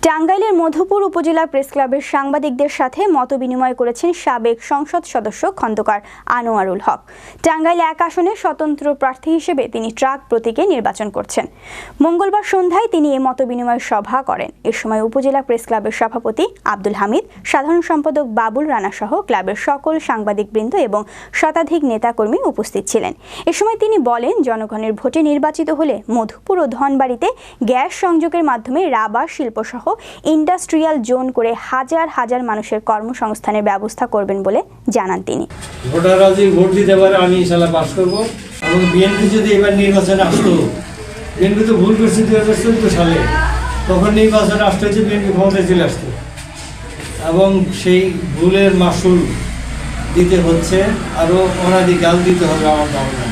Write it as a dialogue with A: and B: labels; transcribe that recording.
A: টাঙ্গাইলের মধুপুর উপজেলা প্রেস ক্লাবের সাংবাদিকদের সাথে মতবিনিময় করেছেন সাবেক সংসদ সদস্য খন্দকার আনোয়ারুল হক। টাঙ্গাইল ১ আসনে স্বতন্ত্র প্রার্থী হিসেবে তিনি ট্রাক প্রতীকে নির্বাচন করছেন। মঙ্গলবার সন্ধ্যায় তিনি এই মতবিনিময় সভা করেন। এ সময় উপজেলা প্রেস ক্লাবের সভাপতি আব্দুল হামিদ, সাধারণ সম্পাদক বাবুল রানা সহ ক্লাবের সকল সাংবাদিকবৃন্দ এবং শতাধিক নেতাকর্মী উপস্থিত ছিলেন। এ সময় তিনি বলেন, জনগণের ভোটে নির্বাচিত হলে মধুপুর ও ধনবাড়িতে গ্যাস সংযোগের মাধ্যমে রাবার শিল্প সহ ইন্ডাস্ট্রিয়াল জোন করে হাজার হাজার মানুষের কর্মসংস্থানের ব্যবস্থা করবেন বলে জানান তিনি।
B: ভোটাররা যদি ভোট দিতে পারে আমি ইনশাআল্লাহ পাস করব। এবং বিএনপি যদি এবার নির্বাচনে আসতো, বিএনপি তো ভুল করছে 2014 সালে, তখন নির্বাচনে আসতে হচ্ছে বিএনপি ক্ষমতায় চলে আসতো, এবং সেই ভুলের মাসুল দিতে হচ্ছে, আরও অনাদিকাল দিতে হবে আমার ধারণা।